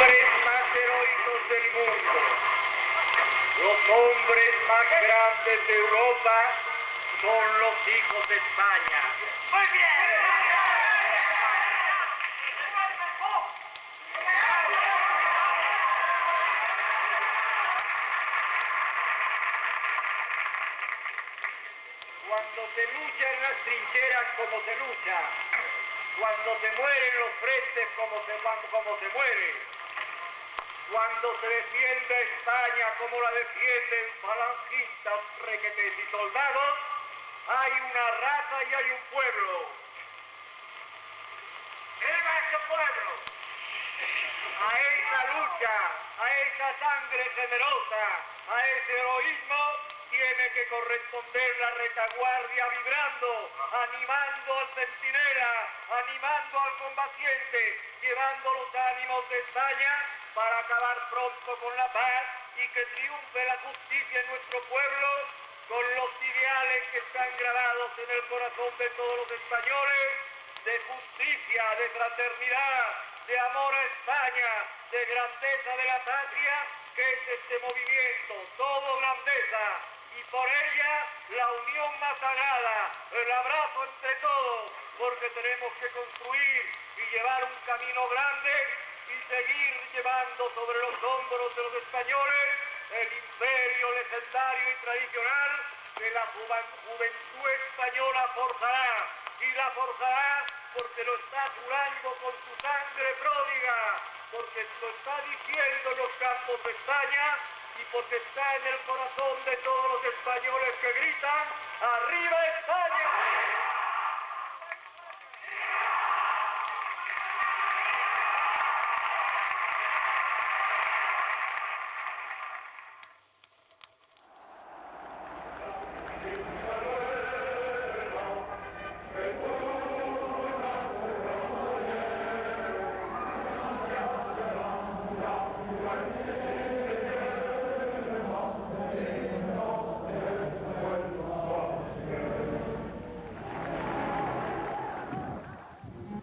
hombres más heroicos del mundo, los hombres más grandes de Europa son los hijos de España. ¡Muy bien! Cuando se lucha en las trincheras como se lucha, cuando se muere en los frentes como se muere, cuando se defiende España como la defienden falangistas, requetés y soldados, hay una raza y hay un pueblo. ¡Viva ese pueblo! A esa lucha, a esa sangre generosa, a ese heroísmo, tiene que corresponder la retaguardia vibrando, animando al centinela, animando al combatiente, llevando los ánimos de España para acabar pronto con la paz y que triunfe la justicia en nuestro pueblo con los ideales que están grabados en el corazón de todos los españoles, de justicia, de fraternidad, de amor a España, de grandeza de la patria, que es este movimiento, todo grandeza, y por ella la unión más sagrada, el abrazo entre todos, porque tenemos que construir y llevar un camino grande y seguir llevando sobre los hombros de los españoles el imperio legendario y tradicional que la juventud española forjará, y la forjará porque lo está jurando con su sangre pródiga, porque lo está diciendo en los campos de España y porque está en el corazón de todos los españoles que gritan ¡Arriba España!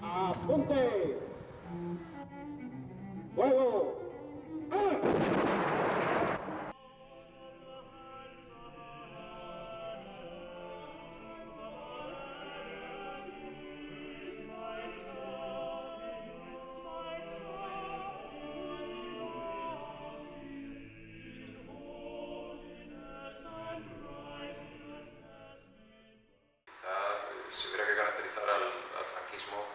¡Apunte! ¡Fuego! Si hubiera que caracterizar al franquismo,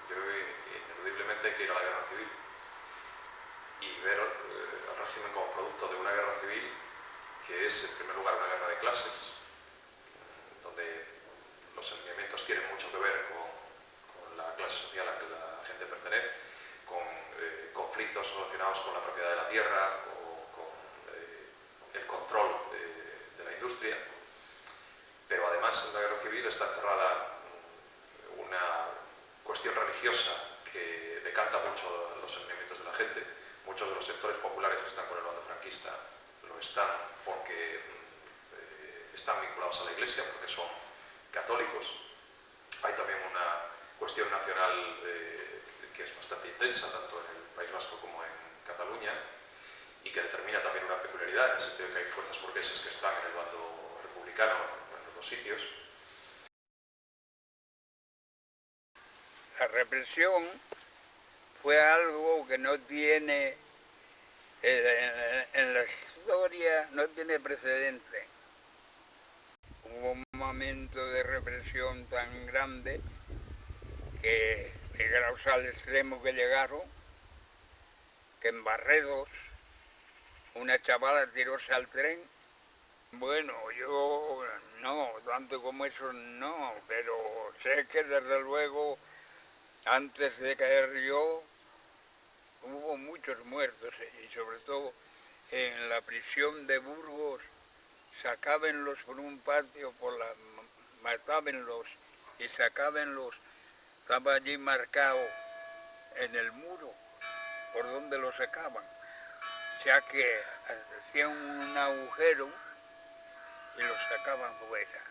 yo creo que ineludiblemente hay que ir a la guerra civil y ver al régimen como producto de una guerra civil que es en primer lugar una guerra de clases, donde los elementos tienen mucho que ver con la clase social a la que la gente pertenece, con conflictos relacionados con la propiedad de la tierra o con el control de la industria. Pero además en la guerra civil está encerrada una cuestión religiosa que decanta mucho los sentimientos de la gente. Muchos de los sectores populares que están con el bando franquista lo están porque están vinculados a la Iglesia, porque son católicos. Hay también una cuestión nacional que es bastante intensa, tanto en el País Vasco como en Cataluña, y que determina también una peculiaridad, en el sentido de que hay fuerzas burguesas que están en el bando republicano sitios. La represión fue algo que no tiene, en la historia no tiene precedente. Hubo un momento de represión tan grande que llegaron al extremo que llegaron, que en Barredos una chavala tiróse al tren. Bueno, yo no, tanto como eso no, pero sé que desde luego, antes de caer yo, hubo muchos muertos y sobre todo en la prisión de Burgos, sacábenlos por un patio, matábenlos y sacábenlos, estaba allí marcado en el muro por donde los sacaban, o sea que hacían un agujero y los sacaban fuera.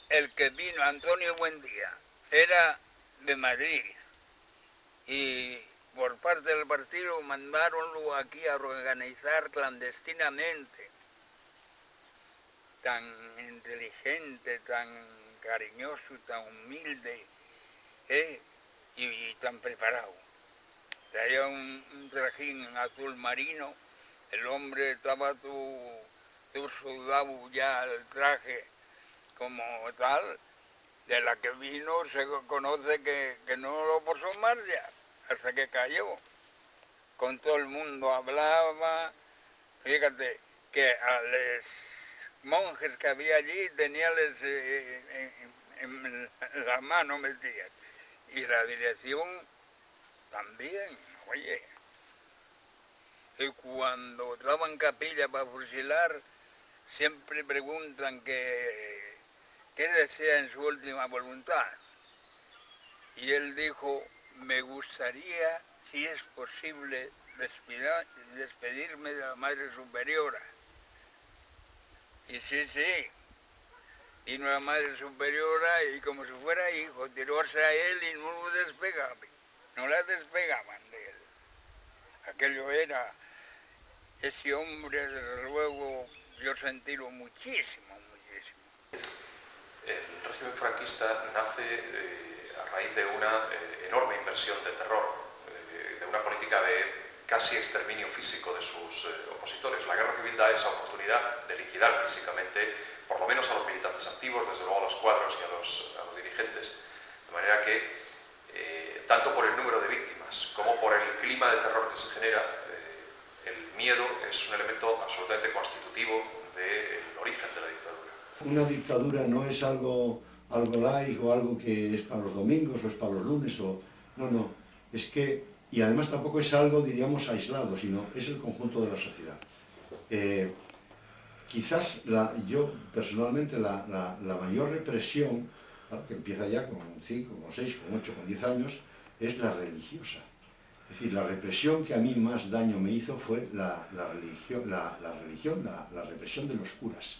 El que vino, Antonio Buendía, era de Madrid y por parte del partido mandaronlo aquí a organizar clandestinamente. Tan inteligente, tan cariñoso, tan humilde, y tan preparado. Traía un trajín azul marino, el hombre estaba todo soldado ya el traje como tal. De la que vino se conoce que no lo puso en marcha hasta que cayó. Con todo el mundo hablaba. Fíjate que a los monjes que había allí teníales en la mano metidas. Y la dirección también, oye. Y cuando daban capilla para fusilar, siempre preguntan qué desea en su última voluntad. Y él dijo, me gustaría, si es posible, despedirme de la Madre Superiora. Y sí, vino la Madre Superiora y como si fuera hijo, tiróse a él y no lo despegaban. No la despegaban de él. Aquello era, ese hombre, desde luego, yo sentílo muchísimo. El régimen franquista nace a raíz de una enorme inversión de terror, de una política de casi exterminio físico de sus opositores. La guerra civil da esa oportunidad de liquidar físicamente, por lo menos a los militantes activos, desde luego a los cuadros y a los dirigentes, de manera que, tanto por el número de víctimas como por el clima de terror que se genera, el miedo es un elemento absolutamente constitutivo del origen de la dictadura. Una dictadura no es algo light o algo que es para los domingos o es para los lunes no, es que, y además tampoco es algo, diríamos, aislado, sino es el conjunto de la sociedad. Quizás yo personalmente la mayor represión, que empieza ya con 5, con 6, con 8, con 10 años, es la religiosa. Es decir, la represión que a mí más daño me hizo fue la represión de los curas,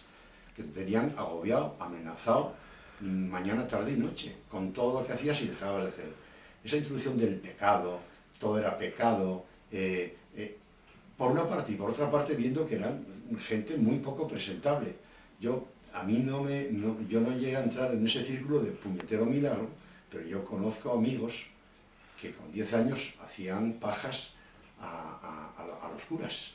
que te tenían agobiado, amenazado, mañana, tarde y noche, con todo lo que hacías y dejabas de hacer. Esa introducción del pecado, todo era pecado, por una parte, y por otra parte viendo que eran gente muy poco presentable. Yo no llegué a entrar en ese círculo de puñetero milagro, pero yo conozco amigos que con 10 años hacían pajas a los curas.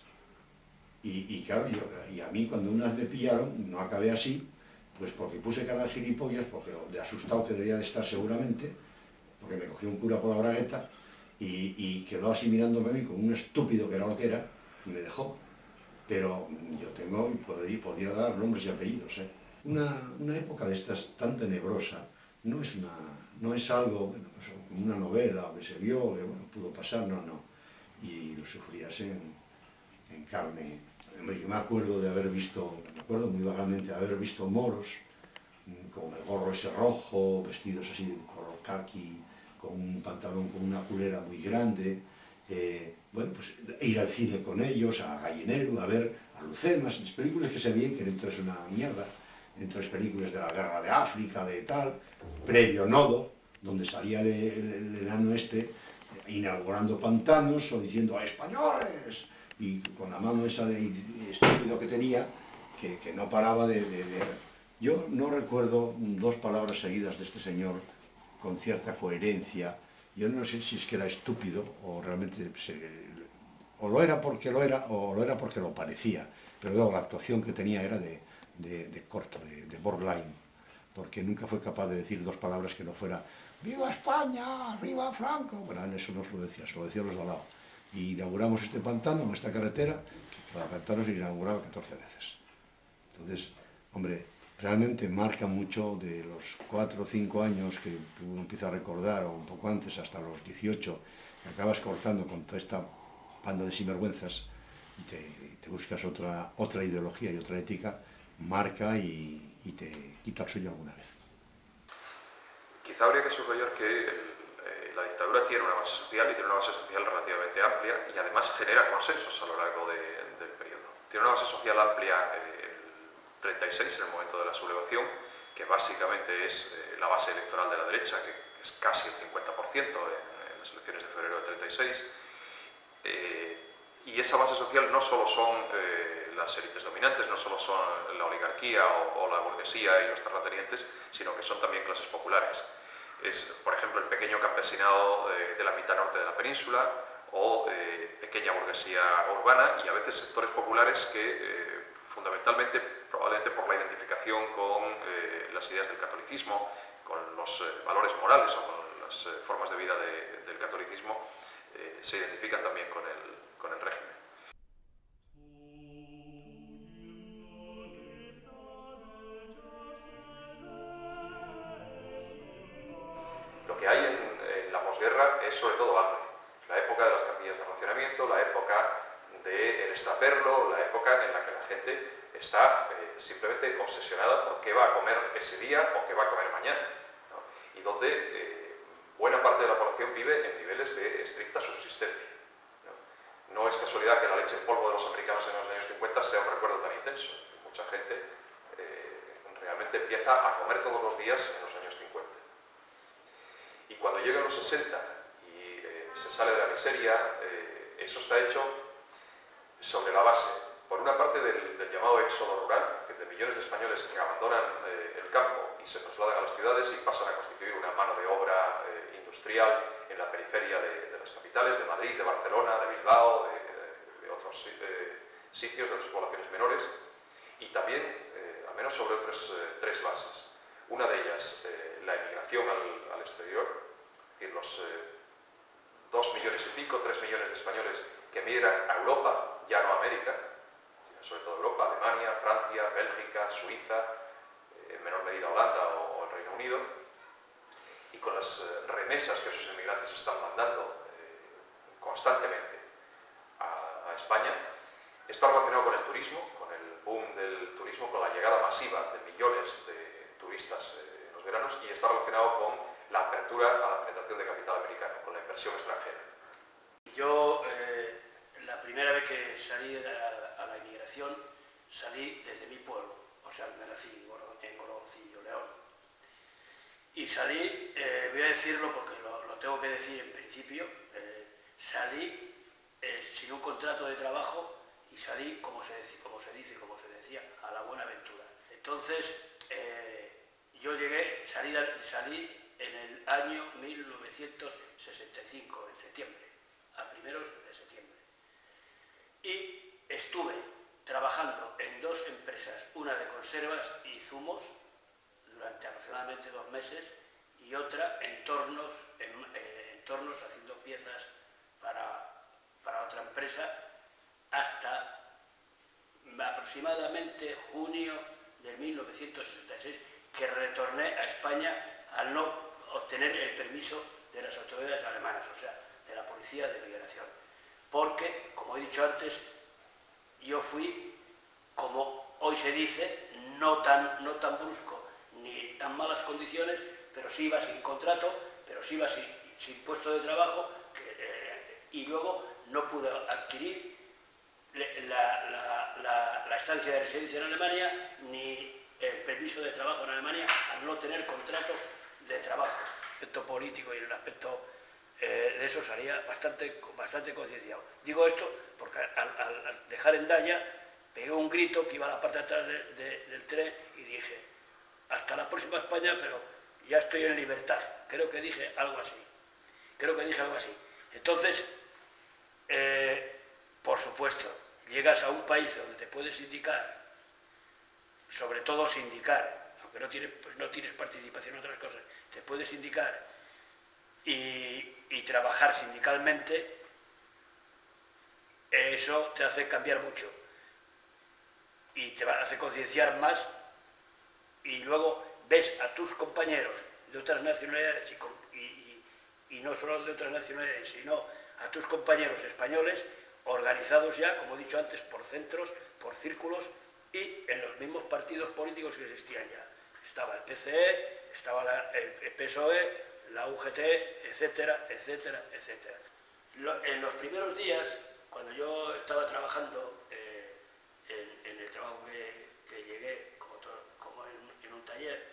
Y claro, y a mí cuando una vez me pillaron, no acabé así, pues porque puse cara de gilipollas, porque de asustado que debía de estar seguramente, porque me cogió un cura por la bragueta y quedó así mirándome a mí como un estúpido que era lo que era, y me dejó. Pero yo tengo, y podía dar nombres y apellidos. Una época de estas tan tenebrosa no es algo, bueno, pues, como una novela que se vio, que bueno, pudo pasar, no. Y lo sufrías en carne. Yo me acuerdo muy vagamente de haber visto moros con el gorro ese rojo, vestidos así de color caqui, con un pantalón con una culera muy grande, bueno, pues ir al cine con ellos, a Gallinero, a ver a Lucemas, las películas que se veían, que dentro es una mierda, entonces películas de la guerra de África, de tal, previo Nodo, donde salía el enano este inaugurando pantanos o diciendo ¡a españoles! Y con la mano esa de estúpido que tenía, que no paraba de... Yo no recuerdo 2 palabras seguidas de este señor con cierta coherencia. Yo no sé si es que era estúpido o realmente... o lo era porque lo era, o lo era porque lo parecía. Pero luego la actuación que tenía era de corto, de borderline, porque nunca fue capaz de decir 2 palabras que no fuera ¡Viva España! ¡Viva Franco! Bueno, él eso no se lo decía, se lo decía los de al lado. Y inauguramos este pantano, esta carretera, cada pantano se inauguraba 14 veces. Entonces, hombre, realmente marca mucho de los 4 o 5 años que uno empieza a recordar, o un poco antes, hasta los 18, que acabas cortando con toda esta banda de sinvergüenzas y te buscas otra ideología y otra ética, marca y te quita el sueño alguna vez. Quizá habría que subrayar que la dictadura tiene una base social y tiene una base social relativamente amplia y además genera consensos a lo largo del periodo. Tiene una base social amplia el 36, en el momento de la sublevación, que básicamente es la base electoral de la derecha, que es casi el 50% en las elecciones de febrero del 36. Y esa base social no solo son las élites dominantes, no solo son la oligarquía o la burguesía y los terratenientes, sino que son también clases populares. Es, por ejemplo, el pequeño campesinado de la mitad norte de la península o pequeña burguesía urbana y a veces sectores populares que fundamentalmente, probablemente por la identificación con las ideas del catolicismo, con los valores morales o con las formas de vida del catolicismo, se identifican también con el régimen. Lo que hay en la posguerra es sobre todo hambre. La época de las capillas de racionamiento, la época del extraperlo, la época en la que la gente está simplemente obsesionada por qué va a comer ese día o qué va a comer mañana, ¿no? Y donde buena parte de la población vive en niveles de estricta subsistencia. No es casualidad que la leche en polvo de los americanos en los años 50 sea un recuerdo tan intenso. Mucha gente realmente empieza a comer todos los días en los años 50. Y cuando llegan los 60 y se sale de la miseria, eso está hecho sobre la base, por una parte del llamado éxodo rural, es decir, de millones de españoles que abandonan el campo y se trasladan a las ciudades y pasan a constituir una mano de obra industrial en la periferia de las capitales, de Madrid, de Barcelona, de Bilbao, de otros sitios, de otras poblaciones menores, y también, al menos sobre otras tres bases. Una de ellas, la emigración al exterior, es decir, los 2 millones y pico, 3 millones de españoles que emigran a Europa, ya no a América, sino sobre todo a Europa, Alemania, Francia, Bélgica, Suiza, en menor medida Holanda o el Reino Unido, y con las remesas que esos emigrantes están mandando constantemente a España, está relacionado con el turismo, con el boom del turismo, con la llegada masiva de millones de turistas en los veranos, y está relacionado con la apertura a la penetración de capital americano, con la inversión extranjera. Yo, la primera vez que salí a la inmigración, salí desde mi pueblo, o sea, me nací en Goroncillo, León. Y salí, voy a decirlo porque lo tengo que decir en principio, salí sin un contrato de trabajo y salí, como se decía, a la buena aventura. Entonces, yo salí en el año 1965, en septiembre, a primeros de septiembre. Y estuve trabajando en 2 empresas, una de conservas y zumos, durante aproximadamente 2 meses, y otra en tornos haciendo piezas para otra empresa, hasta aproximadamente junio de 1966, que retorné a España al no obtener el permiso de las autoridades alemanas, o sea, de la Policía de Migración. Porque, como he dicho antes, yo fui, como hoy se dice, no tan brusco, ni tan malas condiciones, pero sí iba sin contrato, pero sí iba sin puesto de trabajo, y luego no pude adquirir la estancia de residencia en Alemania, ni el permiso de trabajo en Alemania, al no tener contrato de trabajo. El aspecto político y el aspecto de eso salía bastante concienciado. Digo esto porque al dejar Hendaya pegué un grito que iba a la parte de atrás del tren y dije: hasta la próxima España, pero ya estoy en libertad. Creo que dije algo así. Entonces, por supuesto, llegas a un país donde te puedes sindicar, sobre todo sindicar, aunque no tienes participación en otras cosas, te puedes sindicar y trabajar sindicalmente, eso te hace cambiar mucho y te hace concienciar más, y luego ves a tus compañeros de otras nacionalidades y no solo de otras nacionalidades, sino a tus compañeros españoles organizados ya, como he dicho antes, por centros, por círculos y en los mismos partidos políticos que existían ya. Estaba el PCE, estaba el PSOE, la UGT, etcétera, etcétera, etcétera. En los primeros días, cuando yo estaba trabajando en el trabajo que llegué, como en un taller,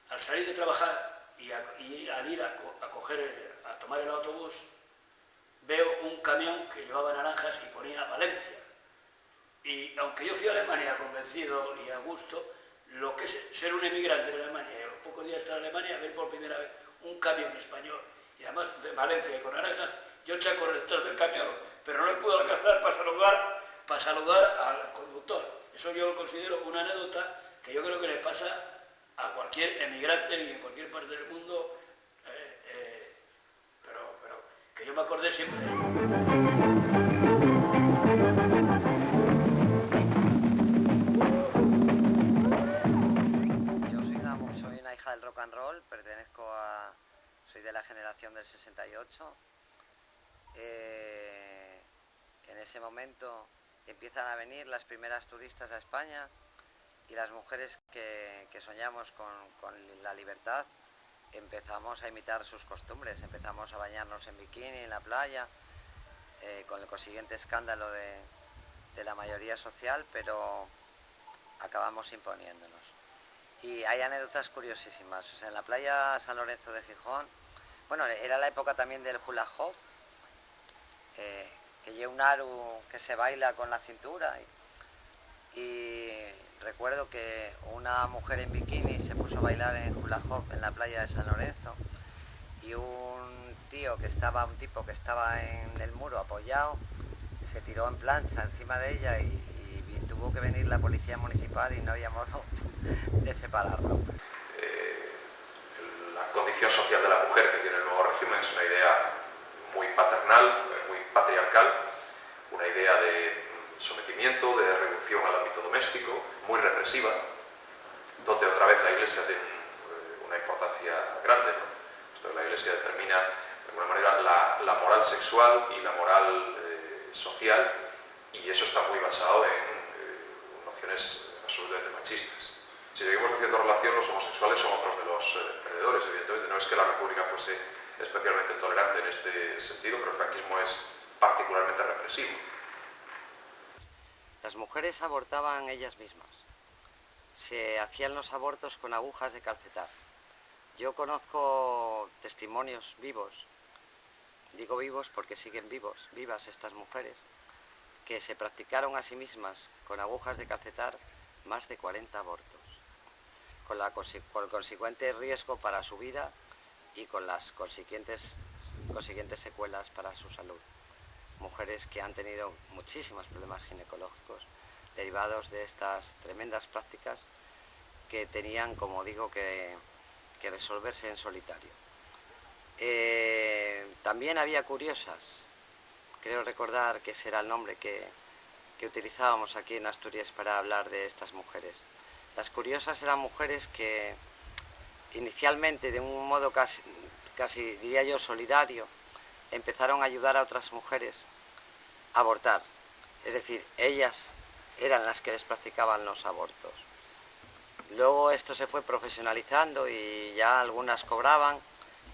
al salir de trabajar y al ir a tomar el autobús, veo un camión que llevaba naranjas y ponía Valencia. Y aunque yo fui a Alemania convencido y a gusto, lo que es ser un emigrante en Alemania y a los pocos días de estar en Alemania, ver por primera vez un camión español y además de Valencia y con naranjas, yo eché a correr detrás del camión, pero no le pude alcanzar para saludar al conductor. Eso yo lo considero una anécdota que yo creo que le pasa a cualquier emigrante y en cualquier parte del mundo, pero que yo me acordé siempre de él. Del rock and roll, soy de la generación del 68. En ese momento empiezan a venir las primeras turistas a España y las mujeres que soñamos con la libertad empezamos a imitar sus costumbres, empezamos a bañarnos en bikini en la playa, con el consiguiente escándalo de la mayoría social, pero acabamos imponiéndonos. Y hay anécdotas curiosísimas. O sea, en la playa San Lorenzo de Gijón, bueno, era la época también del hula hoop, que lleva un aru que se baila con la cintura. Y recuerdo que una mujer en bikini se puso a bailar en hula hoop en la playa de San Lorenzo y un tipo que estaba en el muro apoyado, se tiró en plancha encima de ella y tuvo que venir la policía municipal y no había modo de separarlo. La condición social de la mujer que tiene el nuevo régimen es una idea muy paternal, muy patriarcal, una idea de sometimiento, de reducción al ámbito doméstico, muy represiva, donde otra vez la Iglesia tiene una importancia grande, ¿no? Esto, la Iglesia determina de alguna manera la moral sexual y la moral social, y eso está muy basado en nociones absolutamente machistas. Si seguimos haciendo relación, los homosexuales son otros de los perdedores, evidentemente. No es que la República fuese especialmente tolerante en este sentido, pero el franquismo es particularmente represivo. Las mujeres abortaban ellas mismas. Se hacían los abortos con agujas de calcetar. Yo conozco testimonios vivos, digo vivos porque siguen vivas estas mujeres, que se practicaron a sí mismas con agujas de calcetar más de 40 abortos, con el consecuente riesgo para su vida y con las consiguientes secuelas para su salud. Mujeres que han tenido muchísimos problemas ginecológicos derivados de estas tremendas prácticas que tenían, como digo, que resolverse en solitario. También había curiosas, creo recordar que ese era el nombre que utilizábamos aquí en Asturias para hablar de estas mujeres. Las curiosas eran mujeres que inicialmente, de un modo casi diría yo solidario, empezaron a ayudar a otras mujeres a abortar. Es decir, ellas eran las que les practicaban los abortos. Luego esto se fue profesionalizando y ya algunas cobraban,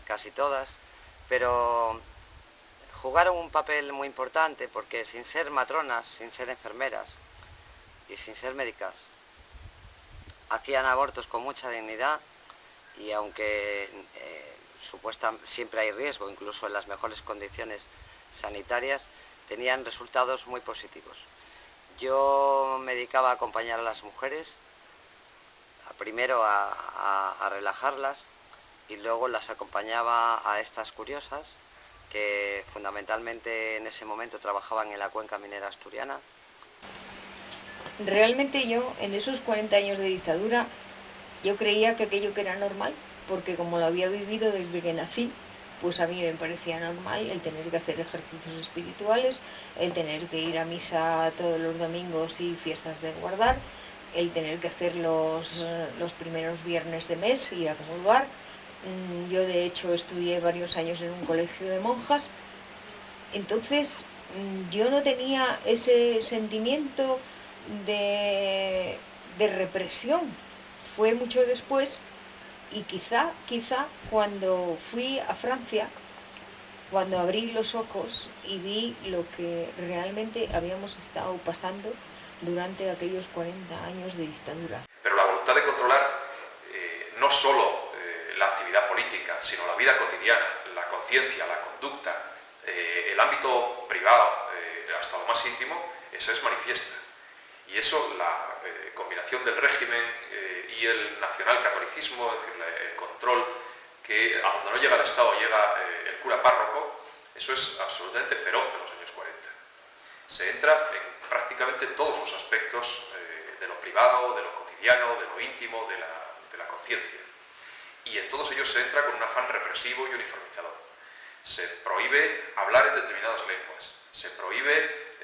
casi todas, pero jugaron un papel muy importante porque sin ser matronas, sin ser enfermeras y sin ser médicas, hacían abortos con mucha dignidad y aunque siempre hay riesgo, incluso en las mejores condiciones sanitarias, tenían resultados muy positivos. Yo me dedicaba a acompañar a las mujeres, primero a relajarlas y luego las acompañaba a estas curiosas que fundamentalmente en ese momento trabajaban en la cuenca minera asturiana. Realmente yo, en esos 40 años de dictadura, yo creía que aquello que era normal, porque como lo había vivido desde que nací, pues a mí me parecía normal el tener que hacer ejercicios espirituales, el tener que ir a misa todos los domingos y fiestas de guardar, el tener que hacer los primeros viernes de mes y a comulgar. Yo de hecho estudié varios años en un colegio de monjas, entonces yo no tenía ese sentimiento de represión. Fue mucho después y quizá cuando fui a Francia, cuando abrí los ojos y vi lo que realmente habíamos estado pasando durante aquellos 40 años de dictadura. Pero la voluntad de controlar no solo la actividad política, sino la vida cotidiana, la conciencia, la conducta, el ámbito privado, hasta lo más íntimo, eso es manifiesta. Y eso, la combinación del régimen y el nacionalcatolicismo, es decir, el control que a donde no llega el Estado llega el cura párroco, eso es absolutamente feroz en los años 40. Se entra en prácticamente todos los aspectos de lo privado, de lo cotidiano, de lo íntimo, de la conciencia. Y en todos ellos se entra con un afán represivo y uniformizador. Se prohíbe hablar en determinadas lenguas, se prohíbe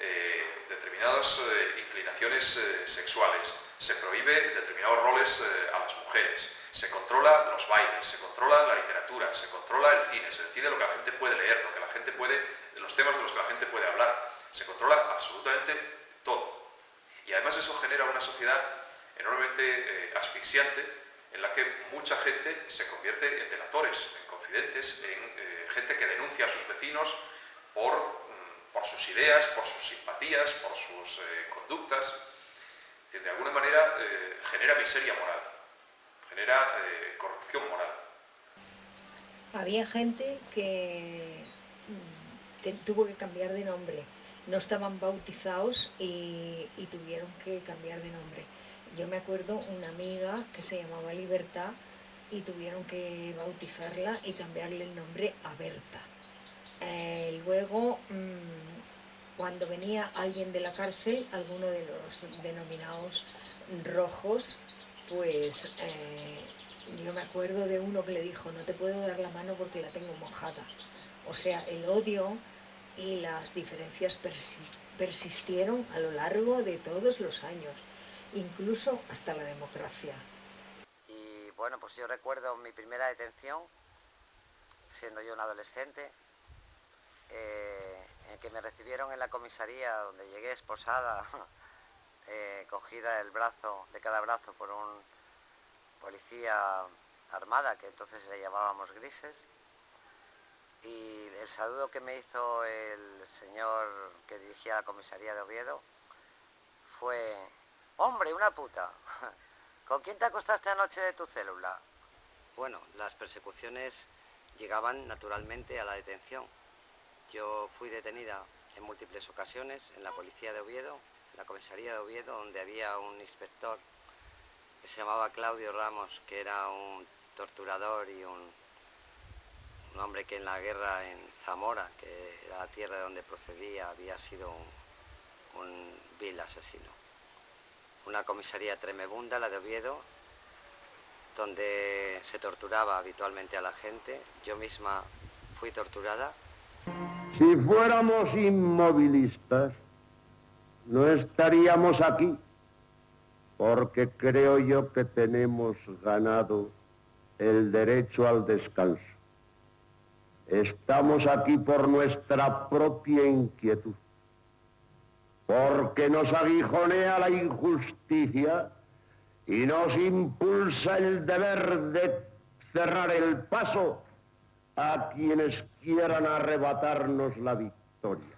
determinadas inclinaciones sexuales, se prohíbe determinados roles a las mujeres, se controla los bailes, se controla la literatura, se controla el cine, se decide lo que la gente puede leer, lo que la gente puede, los temas de los que la gente puede hablar, se controla absolutamente todo. Y además eso genera una sociedad enormemente asfixiante, en la que mucha gente se convierte en delatores, en confidentes, en gente que denuncia a sus vecinos por sus ideas, por sus simpatías, por sus conductas, que de alguna manera genera miseria moral, genera corrupción moral. Había gente que tuvo que cambiar de nombre, no estaban bautizados y tuvieron que cambiar de nombre. Yo me acuerdo una amiga que se llamaba Libertad y tuvieron que bautizarla y cambiarle el nombre a Berta. Luego, cuando venía alguien de la cárcel, alguno de los denominados rojos, pues yo me acuerdo de uno que le dijo: no te puedo dar la mano porque la tengo mojada. O sea, el odio y las diferencias persistieron a lo largo de todos los años, incluso hasta la democracia. Y bueno, pues yo recuerdo mi primera detención, siendo yo un adolescente, en que me recibieron en la comisaría, donde llegué esposada, cogida de cada brazo por un policía armada, que entonces le llamábamos grises, y el saludo que me hizo el señor que dirigía la comisaría de Oviedo fue: ¡hombre, una puta! ¿Con quién te acostaste anoche de tu célula? Bueno, las persecuciones llegaban naturalmente a la detención. Yo fui detenida en múltiples ocasiones en la policía de Oviedo, en la comisaría de Oviedo, donde había un inspector que se llamaba Claudio Ramos, que era un torturador y un hombre que en la guerra en Zamora, que era la tierra de donde procedía, había sido un vil asesino. Una comisaría tremebunda, la de Oviedo, donde se torturaba habitualmente a la gente. Yo misma fui torturada. Si fuéramos inmovilistas, no estaríamos aquí, porque creo yo que tenemos ganado el derecho al descanso. Estamos aquí por nuestra propia inquietud, porque nos aguijonea la injusticia y nos impulsa el deber de cerrar el paso a quienes quieran arrebatarnos la victoria.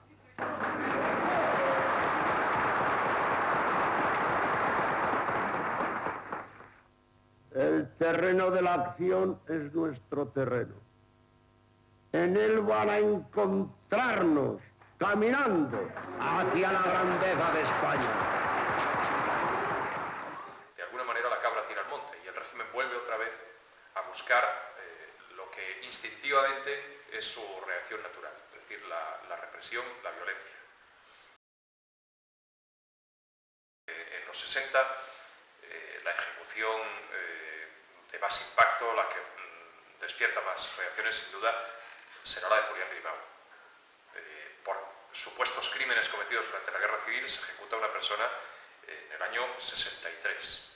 El terreno de la acción es nuestro terreno. En él van a encontrarnos caminando hacia la grandeza de España. De alguna manera la cabra tira al monte y el régimen vuelve otra vez a buscar lo que instintivamente es su reacción natural, es decir, la represión, la violencia. En los 60, la ejecución de más impacto, la que despierta más reacciones, sin duda, será la de Julián Grimau. Por supuestos crímenes cometidos durante la Guerra Civil se ejecuta una persona en el año 63.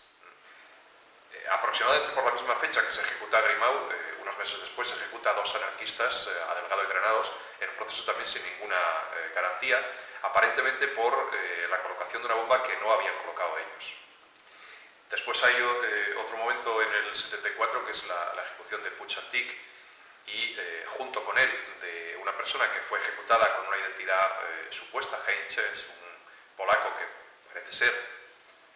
Aproximadamente por la misma fecha que se ejecuta a Grimau, unos meses después se ejecuta a 2 anarquistas, a Delgado y Granados, en un proceso también sin ninguna garantía, aparentemente por la colocación de una bomba que no habían colocado ellos. Después hay otro momento en el 74, que es la ejecución de Puig Antich, y junto con él de una persona que fue ejecutada con una identidad supuesta, Heinz, es un polaco que parece ser,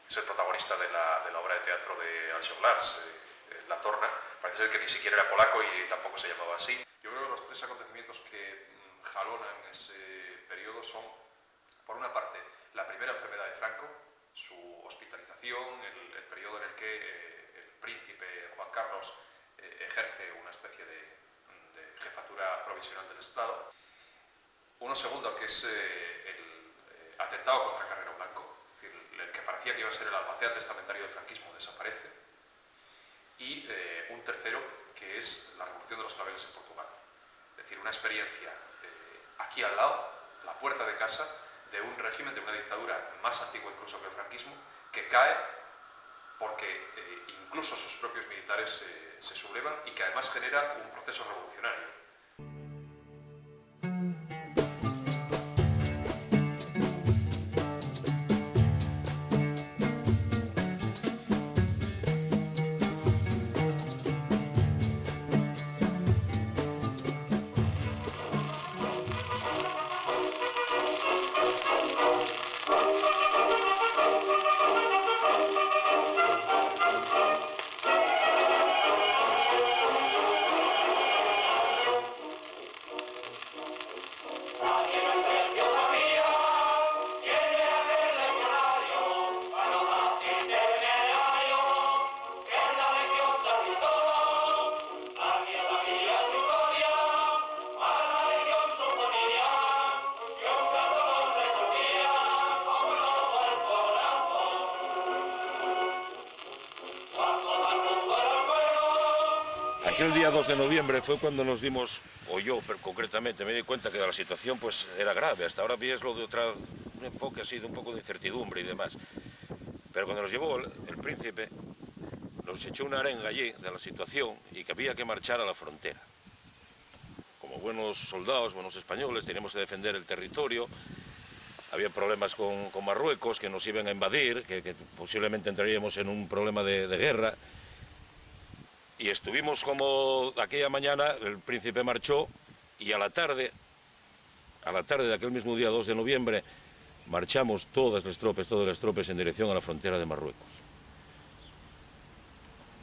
es el protagonista de la obra de teatro de Alcion Lars, La Torna. Parece ser que ni siquiera era polaco y tampoco se llamaba así. Yo creo que los tres acontecimientos que jalonan ese periodo son, por una parte, la primera enfermedad de Franco, su hospitalización, el periodo en el que el príncipe Juan Carlos ejerce una especie de jefatura provisional del Estado. Uno segundo, que es el atentado contra Carrero Blanco, es decir, el que parecía que iba a ser el albacea testamentario del franquismo, desaparece. Y un tercero, que es la Revolución de los Claveles en Portugal. Es decir, una experiencia aquí al lado, la puerta de casa, de un régimen, de una dictadura más antigua incluso que el franquismo, que cae porque incluso sus propios militares se sublevan y que además genera un proceso revolucionario. Aquel día 2 de noviembre fue cuando nos dimos, o yo concretamente me di cuenta que la situación pues era grave. Hasta ahora vieslo de un enfoque así de un poco de incertidumbre y demás. Pero cuando nos llevó el príncipe, nos echó una arenga allí de la situación y que había que marchar a la frontera. Como buenos soldados, buenos españoles, teníamos que defender el territorio. Había problemas con Marruecos, que nos iban a invadir, que posiblemente entraríamos en un problema de guerra. Y estuvimos como aquella mañana, el príncipe marchó y a la tarde de aquel mismo día 2 de noviembre, marchamos todas las tropes en dirección a la frontera de Marruecos.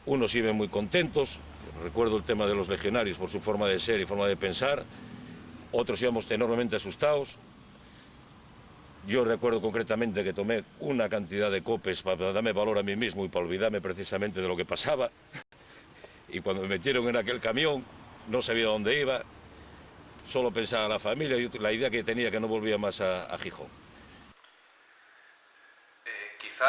Unos iban muy contentos, recuerdo el tema de los legionarios por su forma de ser y forma de pensar, otros íbamos enormemente asustados. Yo recuerdo concretamente que tomé una cantidad de copes para darme valor a mí mismo y para olvidarme precisamente de lo que pasaba. Y cuando me metieron en aquel camión, no sabía dónde iba, solo pensaba en la familia y la idea que tenía que no volvía más a Gijón. Quizá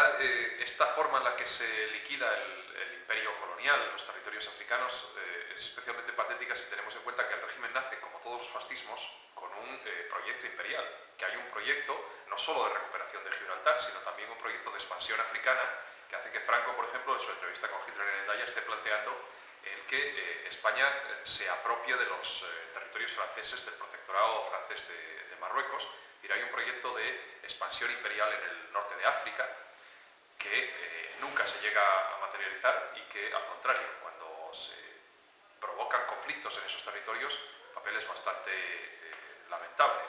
esta forma en la que se liquida el imperio colonial en los territorios africanos es especialmente patética si tenemos en cuenta que el régimen nace, como todos los fascismos, con un proyecto imperial, que hay un proyecto no solo de recuperación de Gibraltar, sino también un proyecto de expansión africana, que hace que Franco, por ejemplo, en su entrevista con Hitler en Hendaya, esté planteando el que España se apropie de los territorios franceses del protectorado francés de Marruecos. Y hay un proyecto de expansión imperial en el norte de África que nunca se llega a materializar y que, al contrario, cuando se provocan conflictos en esos territorios, el papel es bastante lamentable.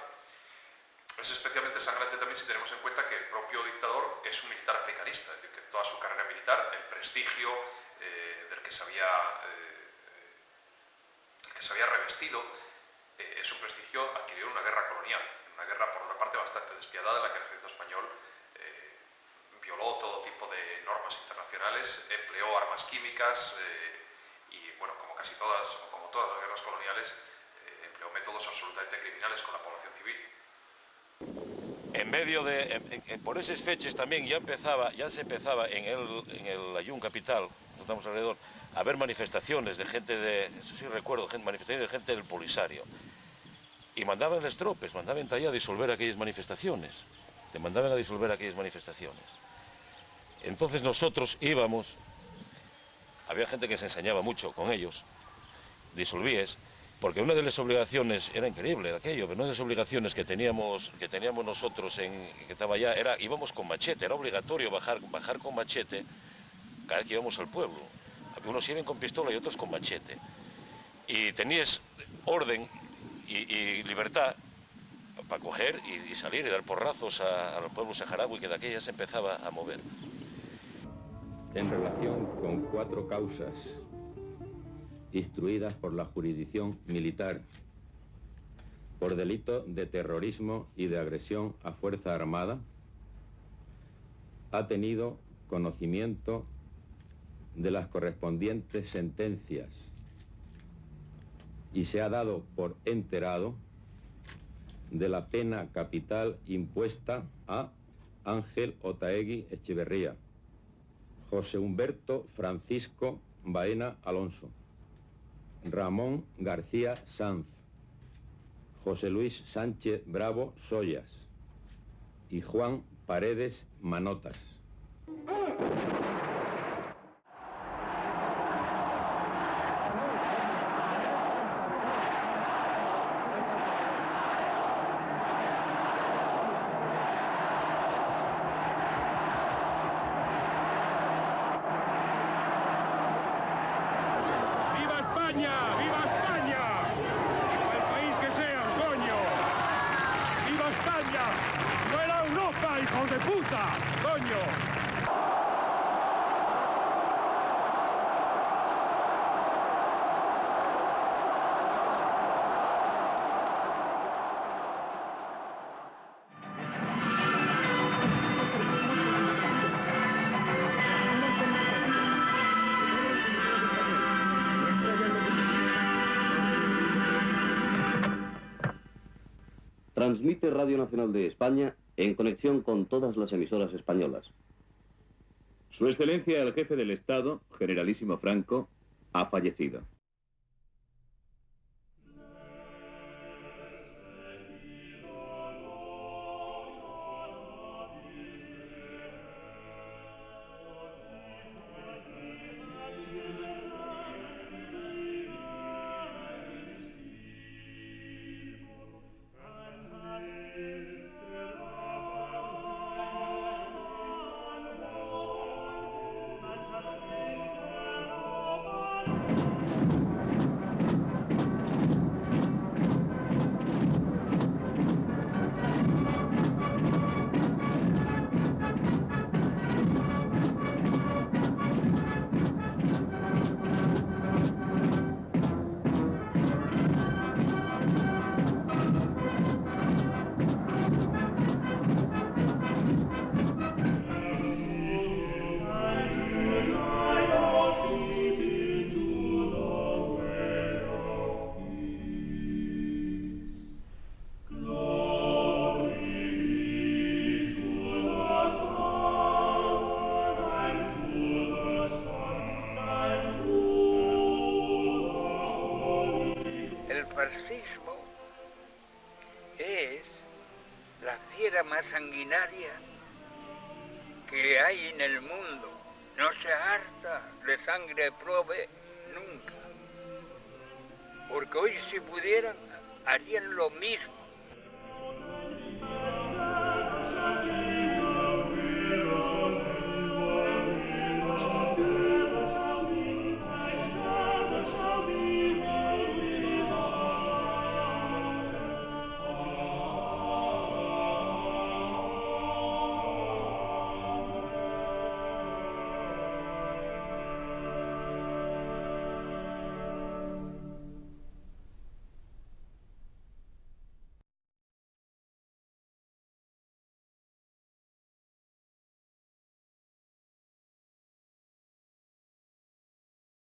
Es especialmente sangrante también si tenemos en cuenta que el propio dictador es un militar africanista, es decir, que toda su carrera militar, el prestigio del que se había revestido, es un prestigio adquirido en una guerra colonial, una guerra por una parte bastante despiadada en la que el ejército español violó todo tipo de normas internacionales, empleó armas químicas y, bueno, como casi todas, o como todas las guerras coloniales, empleó métodos absolutamente criminales con la población civil. En medio por esas fechas también ya se empezaba en el Ayun Capital, estamos alrededor, a haber manifestaciones de gente eso sí recuerdo, manifestaciones de gente del Polisario. Y mandaban las tropes, mandaban allá a disolver aquellas manifestaciones. Te mandaban a disolver aquellas manifestaciones. Entonces nosotros íbamos, había gente que se ensañaba mucho con ellos, disolvíes, porque una de las obligaciones, era increíble aquello, pero una de las obligaciones que teníamos nosotros, que estaba allá, íbamos con machete, era obligatorio bajar con machete cada vez que íbamos al pueblo. Unos iban con pistola y otros con machete. Y tenías orden y libertad para coger y salir y dar porrazos al pueblo saharaui, que de aquella se empezaba a mover. En relación con 4 causas instruidas por la jurisdicción militar por delito de terrorismo y de agresión a fuerza armada, ha tenido conocimiento de las correspondientes sentencias y se ha dado por enterado de la pena capital impuesta a Ángel Otaegui Echeverría, José Humberto Francisco Baena Alonso, Ramón García Sanz, José Luis Sánchez Bravo Soyas y Juan Paredes Manotas. Transmite Radio Nacional de España en conexión con todas las emisoras españolas. Su Excelencia el Jefe del Estado, Generalísimo Franco, ha fallecido. Más sanguinaria que hay en el mundo. No se harta de sangre prove nunca. Porque hoy si pudieran harían lo mismo